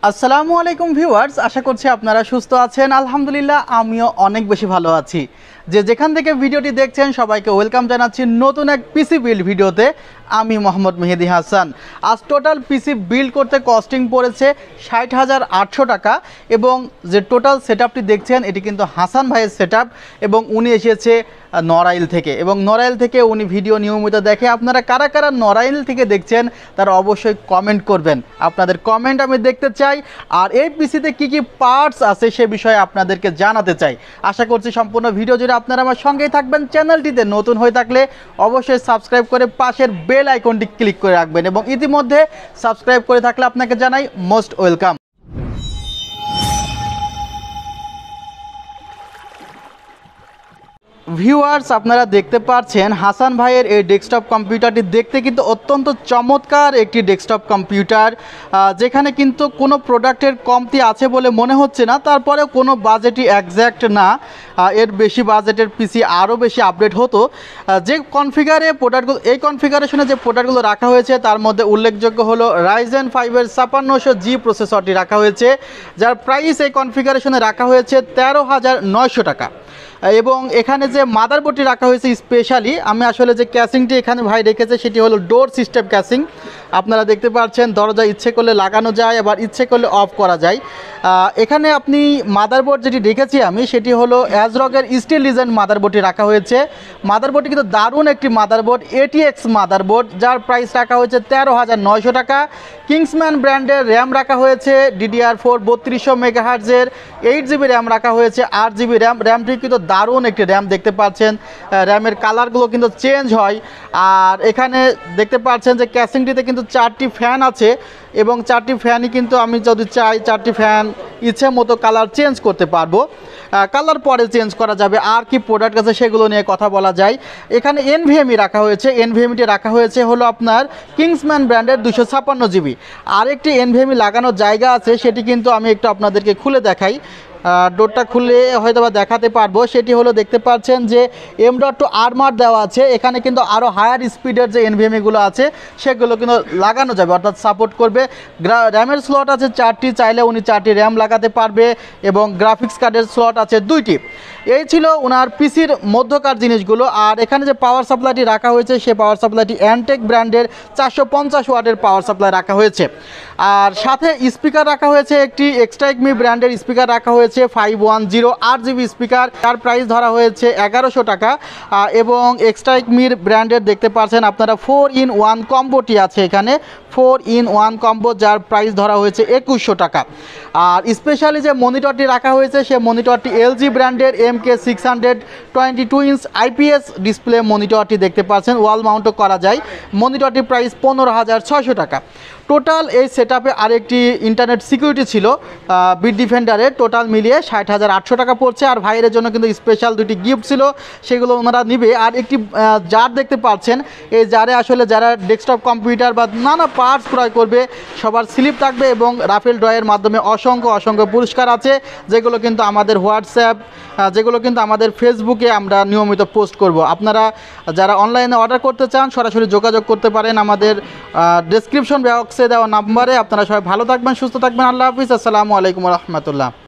আসসালামু আলাইকুম ভিউয়ার্স, আশা করছি আপনারা সুস্থ আছেন। আলহামদুলিল্লাহ আমিও অনেক বেশি ভালো আছি। যেখান থেকে ভিডিওটি দেখছেন সবাইকে ওয়েলকাম জানাচ্ছি নতুন এক পিসি বিল্ড ভিডিওতে। আমি মোহাম্মদ মেহেদি হাসান। আজ টোটাল পিসি বিল্ড করতে কস্টিং পড়েছে ৬০,৮০০ টাকা এবং যে টোটাল সেটআপটি দেখছেন এটি কিন্তু হাসান ভাইয়ের সেটআপ এবং উনি এসেছে নড়াইল থেকে এবং নড়াইল থেকে উনি ভিডিও নিয়মিত দেখে। আপনারা কারা কারা নড়াইল থেকে দেখছেন তারা অবশ্যই কমেন্ট করবেন, আপনাদের কমেন্ট আমি দেখতে চাই। আর এই পিসিতে কি কি পার্টস আছে সে বিষয়ে আপনাদেরকে জানাতে চাই। আশা করছি সম্পূর্ণ ভিডিও জুড়ে আপনারা আমার সঙ্গেই থাকবেন। চ্যানেলটিতে নতুন হয়ে থাকলে অবশ্যই সাবস্ক্রাইব করে পাশের বেল আইকনটি ক্লিক করে রাখবেন এবং ইতিমধ্যে সাবস্ক্রাইব করে থাকলে আপনাকে জানাই মোস্ট ওয়েলকাম। ভিউয়ার্স, আপনারা দেখতে পাচ্ছেন হাসান ভাইয়ের এই ডেস্কটপ কম্পিউটারটি দেখতে কিন্তু অত্যন্ত চমৎকার একটি ডেস্কটপ কম্পিউটার, যেখানে কিন্তু কোনো প্রোডাক্টের কমতি আছে বলে মনে হচ্ছে না। তারপরেও কোনো বাজেটই একজ্যাক্ট না, এর বেশি বাজেটের পিসি আরও বেশি আপডেট হতো। যে কনফিগারে প্রোডাক্টগুলো, এই কনফিগারেশনে যে প্রোডাক্টগুলো রাখা হয়েছে তার মধ্যে উল্লেখযোগ্য হলো Ryzen 5-এর 5600G প্রসেসরটি রাখা হয়েছে, যার প্রাইস এই কনফিগারেশনে রাখা হয়েছে 13,900 টাকা। এবং এখানে যে মাদারবোর্ডটি রাখা হয়েছে স্পেশালি, আমি আসলে যে ক্যাসিংটি এখানে ভাই রেখেছে সেটি হলো ডোর সিস্টেম ক্যাসিং। আপনারা দেখতে পাচ্ছেন দরজা ইচ্ছে করলে লাগানো যায়, আবার ইচ্ছে করলে অফ করা যায়। এখানে আপনি মাদারবোর্ড যেটি রেখেছি আমি সেটি হলো অ্যাজরকের স্টিল ডিজাইন মাদারবোর্ডটি রাখা হয়েছে। মাদারবোর্ডটি কিন্তু দারুণ একটি মাদারবোর্ড, ATX মাদারবোর্ড, যার প্রাইস রাখা হয়েছে 13,900 টাকা। কিংসম্যান ব্র্যান্ডের র্যাম রাখা হয়েছে DDR4 3200 মেগাহার্জের, 8GB র্যাম রাখা হয়েছে, 8GB র্যাম। র্যামটি কিন্তু দারুণ একটি র্যাম দেখতে পাচ্ছেন, র্যামের কালারগুলো কিন্তু চেঞ্জ হয়। আর এখানে দেখতে পাচ্ছেন যে ক্যাসিংটিতে কিন্তু 4টি ফ্যান আছে এবং 4টি ফ্যানই কিন্তু আমি যদি চাই 4টি ফ্যান ইচ্ছে মতো কালার চেঞ্জ করতে পারবো, কালার পরে চেঞ্জ করা যাবে। আর কি প্রোডাক্ট আছে সেগুলো নিয়ে কথা বলা যায়। এখানে NVMe রাখা হয়েছে, NVMeটি রাখা হয়েছে হলো আপনার কিংসম্যান ব্র্যান্ডের 256GB। আরেকটি NVMe লাগানোর জায়গা আছে, সেটি কিন্তু আমি একটু আপনাদেরকে খুলে দেখাই। ডোরটা খুলে হয়তো বা দেখাতে পারবো। সেটি হলো দেখতে পাচ্ছেন যে M.2 আর্মার দেওয়া আছে। এখানে কিন্তু আরও হায়ার স্পিডের যে NVMeগুলো আছে সেগুলো কিন্তু লাগানো যাবে, অর্থাৎ সাপোর্ট করবে। র্যামের স্লট আছে 4টি, চাইলে উনি 4টি র্যাম লাগাতে পারবে এবং গ্রাফিক্স কার্ডের স্লট আছে 2টি। এই ছিল ওনার পিসির মধ্যকার জিনিসগুলো। আর এখানে যে পাওয়ার সাপ্লাইটি রাখা হয়েছে সে পাওয়ার সাপ্লাইটি Antec ব্র্যান্ডের 450 ওয়াটের পাওয়ার সাপ্লাই রাখা হয়েছে। আর সাথে স্পিকার রাখা হয়েছে একটি Xtrike Me ব্র্যান্ডের স্পিকার রাখা হয়েছে 510 8GB স্পিকার, তার প্রাইস ধরা হয়েছে 1100 টাকা। এবং Xtrike Me ব্র্যান্ডের দেখতে পাচ্ছেন আপনারা 4-in-1 কম্বোটি আছে এখানে, 4-in-1 কম্বো, যার প্রাইস ধরা হয়েছে 2100 টাকা। আর স্পেশালি যে মনিটরটি রাখা হয়েছে সে মনিটরটি LG ব্র্যান্ডের MK600 22 ইঞ্চ IPS ডিসপ্লে মনিটরটি দেখতে পাচ্ছেন, ওয়াল মাউন্টও করা যায়। মনিটরটির প্রাইস 15,600 টাকা। টোটাল এই সেটআপে আরেকটি ইন্টারনেট সিকিউরিটি ছিল Bitdiffender-এর, টোটাল মিলিয়ে 60,800 টাকা পড়ছে। আর ভাইয়ের জন্য কিন্তু স্পেশাল 2টি গিফট ছিল, সেগুলো ওনারা নিবে। আর একটি জার দেখতে পাচ্ছেন, এই জারে আসলে যারা ডেস্কটপ কম্পিউটার বা নানা পার্টস ক্রয় করবে সবার স্লিপ থাকবে এবং রাফেল ড্রয়ের মাধ্যমে অসংখ্য পুরস্কার আছে, যেগুলো কিন্তু আমাদের হোয়াটসঅ্যাপ, যেগুলো কিন্তু আমাদের ফেসবুকে আমরা নিয়মিত পোস্ট করব। আপনারা যারা অনলাইনে অর্ডার করতে চান সরাসরি যোগাযোগ করতে পারেন আমাদের ডেসক্রিপশন বক্সে দেওয়া নাম্বারে। আপনারা সবাই ভালো থাকবেন, সুস্থ থাকবেন। আল্লাহ হাফিজ, আসসালামু আলাইকুম রহমতুল্লাহ।